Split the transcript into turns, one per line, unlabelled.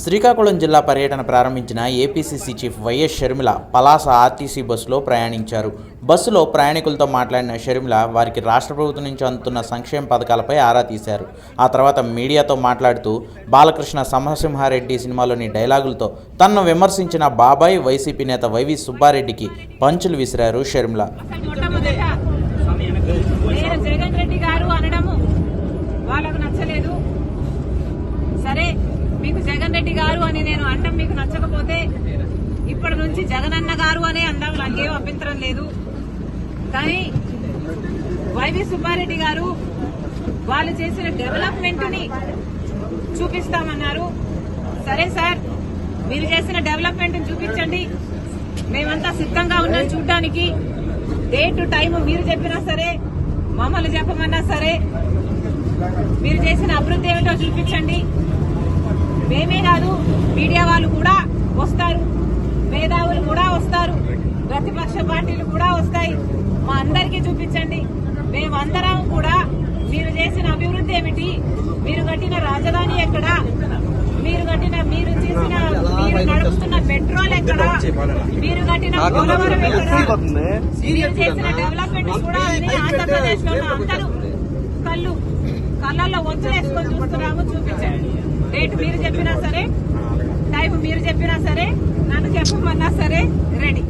శ్రీకాకుళం జిల్లా పర్యటన ప్రారంభించిన APCC chief YS Sharmila Palasa RTC బస్సులో ప్రయాణించారు. బస్సులో ప్రయాణికులతో మాట్లాడిన షర్మిల వారికి రాష్ట్ర ప్రభుత్వం నుంచి అందుతున్న సంక్షేమ పథకాలపై ఆరా తీశారు. ఆ తర్వాత మీడియాతో మాట్లాడుతూ బాలకృష్ణ సమరసింహారెడ్డి సినిమాలోని డైలాగులతో తనను విమర్శించిన బాబాయ్ వైసీపీ నేత వైవి సుబ్బారెడ్డికి పంచులు విసిరారు షర్మిల.
జగన్ రెడ్డి గారు అనడము వాళ్ళకు నచ్చలేదు. సరే, మీకు జగన్ రెడ్డి గారు అని నేను అంటాం మీకు నచ్చకపోతే ఇప్పటి నుంచి జగనన్న గారు అనే అందాం, నాకేం అభ్యంతరం లేదు. కానీ వైవి సుబ్బారెడ్డి గారు వాళ్ళు చేసిన డెవలప్మెంట్ ని చూపిస్తామన్నారు. సరే సార్, మీరు చేసిన డెవలప్మెంట్ చూపించండి, మేమంతా సిద్ధంగా ఉన్నాం చూడ్డానికి. డే టు టైం మీరు చెప్పినా సరే, మమ్మల్ని చెప్పమన్నా సరే, మీరు చేసిన అభివృద్ధి ఏమిటో చూపించండి. మేమే కాదు, మీడియా వాళ్ళు కూడా వస్తారు, మేధావులు కూడా వస్తారు, ప్రతిపక్ష పార్టీలు కూడా వస్తాయి. మా అందరికీ చూపించండి. మేమందరం కూడా మీరు చేసిన అభివృద్ధి ఏమిటి, మీరు కట్టిన రాజధాని ఎక్కడ, మీరు నడుపుతున్న పెట్రోల్ ఎక్కడ, మీరు కట్టిన పోలవరం ఎక్కడ, మీరు చేసిన డెవలప్మెంట్ కూడా ఆంధ్రప్రదేశ్ లో అందరూ కళ్ళల్లో వచ్చేసుకొని చూస్తున్నాము, చూపించండి. డేట్ మీరు చెప్పినా సరే, టైం మీరు చెప్పినా సరే, నన్ను చెప్పమన్నా సరే రెడీ.